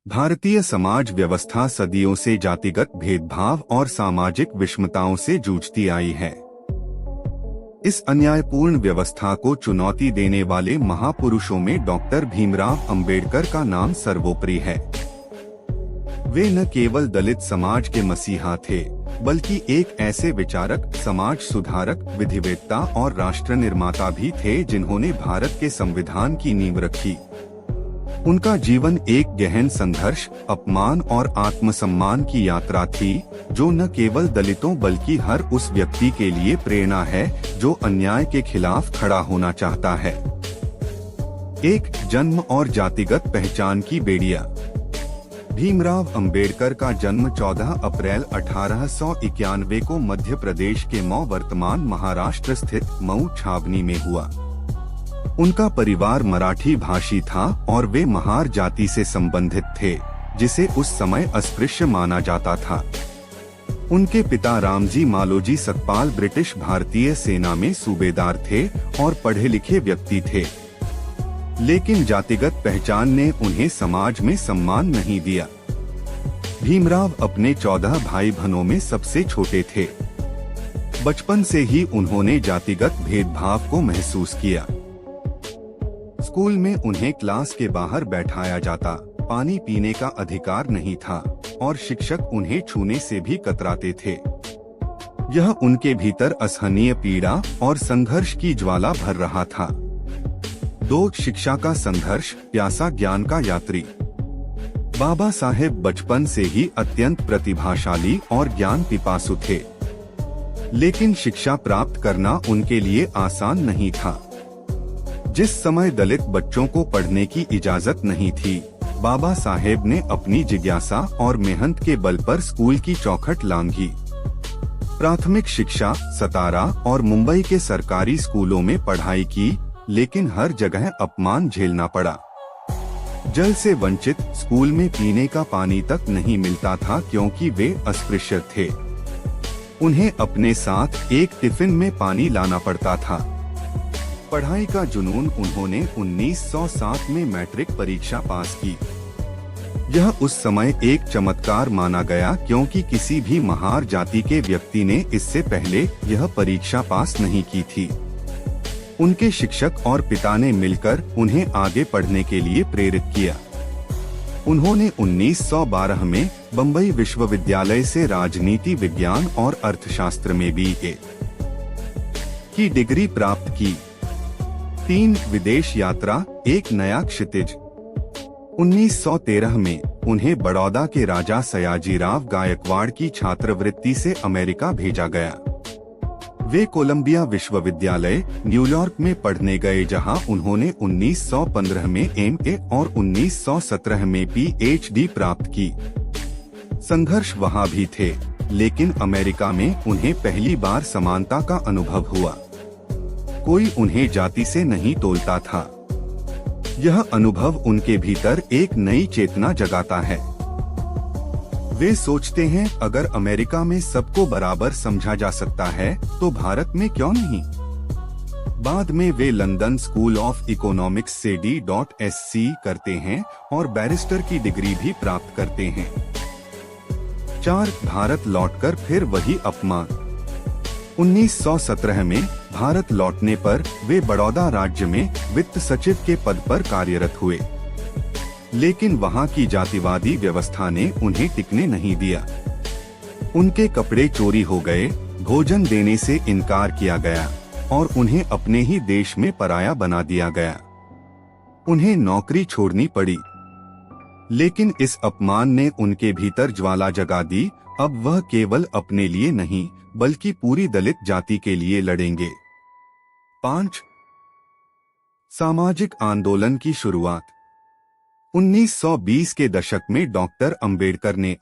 भारतीय समाज व्यवस्था सदियों से जातिगत भेदभाव और सामाजिक विषमताओं से जूझती आई है। इस अन्यायपूर्ण व्यवस्था को चुनौती देने वाले महापुरुषों में डॉक्टर भीमराव अंबेडकर का नाम सर्वोपरि है। वे न केवल दलित समाज के मसीहा थे, बल्कि एक ऐसे विचारक, समाज सुधारक, विधिवेत्ता और राष्ट्र निर्माता भी थे जिन्होंने भारत के संविधान की नींव रखी। उनका जीवन एक गहन संघर्ष, अपमान और आत्मसम्मान की यात्रा थी, जो न केवल दलितों बल्कि हर उस व्यक्ति के लिए प्रेरणा है जो अन्याय के खिलाफ खड़ा होना चाहता है। एक जन्म और जातिगत पहचान की बेड़िया। भीमराव अंबेडकर का जन्म 14 अप्रैल 1891 को मध्य प्रदेश के मऊ, वर्तमान महाराष्ट्र स्थित मऊ छावनी में हुआ। उनका परिवार मराठी भाषी था और वे महार जाति से संबंधित थे, जिसे उस समय अस्पृश्य माना जाता था। उनके पिता रामजी मालोजी सकपाल ब्रिटिश भारतीय सेना में सूबेदार थे और पढ़े लिखे व्यक्ति थे, लेकिन जातिगत पहचान ने उन्हें समाज में सम्मान नहीं दिया। भीमराव अपने 14 भाई बहनों में सबसे छोटे थे। बचपन से ही उन्होंने जातिगत भेदभाव को महसूस किया। स्कूल में उन्हें क्लास के बाहर बैठाया जाता, पानी पीने का अधिकार नहीं था और शिक्षक उन्हें छूने से भी कतराते थे। यह उनके भीतर असहनीय पीड़ा और संघर्ष की ज्वाला भर रहा था। दो शिक्षा का संघर्ष, प्यासा ज्ञान का यात्री। बाबा साहेब बचपन से ही अत्यंत प्रतिभाशाली और ज्ञान पिपासु थे, लेकिन शिक्षा प्राप्त करना उनके लिए आसान नहीं था। जिस समय दलित बच्चों को पढ़ने की इजाजत नहीं थी, बाबा साहेब ने अपनी जिज्ञासा और मेहनत के बल पर स्कूल की चौखट लांघी। प्राथमिक शिक्षा सतारा और मुंबई के सरकारी स्कूलों में पढ़ाई की, लेकिन हर जगह अपमान झेलना पड़ा। जल से वंचित, स्कूल में पीने का पानी तक नहीं मिलता था क्योंकि वे अस्पृश्य थे। उन्हें अपने साथ एक टिफिन में पानी लाना पड़ता था। पढ़ाई का जुनून, उन्होंने 1907 में मैट्रिक परीक्षा पास की। यह उस समय एक चमत्कार माना गया क्योंकि किसी भी महार जाति के व्यक्ति ने इससे पहले यह परीक्षा पास नहीं की थी। उनके शिक्षक और पिता ने मिलकर उन्हें आगे पढ़ने के लिए प्रेरित किया। उन्होंने 1912 में बम्बई विश्वविद्यालय से राजनीति विज्ञान और अर्थशास्त्र में BA की डिग्री प्राप्त की। 3 विदेश यात्रा, एक नया क्षितिज। 1913 में उन्हें बड़ौदा के राजा सयाजीराव गायकवाड़ की छात्रवृत्ति से अमेरिका भेजा गया। वे कोलंबिया विश्वविद्यालय, न्यूयॉर्क में पढ़ने गए, जहां उन्होंने 1915 में MA और 1917 में PhD प्राप्त की। संघर्ष वहां भी थे, लेकिन अमेरिका में उन्हें पहली बार समानता का अनुभव हुआ। कोई उन्हें जाति से नहीं तोलता था। यह अनुभव उनके भीतर एक नई चेतना जगाता है। वे सोचते हैं, अगर अमेरिका में सबको बराबर समझा जा सकता है, तो भारत में क्यों नहीं? बाद में वे लंदन स्कूल ऑफ इकोनॉमिक्स से D.Sc करते हैं और बैरिस्टर की डिग्री भी प्राप्त करते हैं। 4 भारत लौटकर फिर वही अपमान। 1917 में भारत लौटने पर वे बड़ौदा राज्य में वित्त सचिव के पद पर कार्यरत हुए, लेकिन वहां की जातिवादी व्यवस्था ने उन्हें टिकने नहीं दिया। उनके कपड़े चोरी हो गए, भोजन देने से इनकार किया गया और उन्हें अपने ही देश में पराया बना दिया गया। उन्हें नौकरी छोड़नी पड़ी, लेकिन इस अपमान ने उनके भीतर ज्वाला जगा दी। अब वह केवल अपने लिए नहीं, बल्कि पूरी दलित जाति के लिए लड़ेंगे। 5 सामाजिक आंदोलन की शुरुआत। 1920 के दशक में डॉक्टर अंबेडकर ने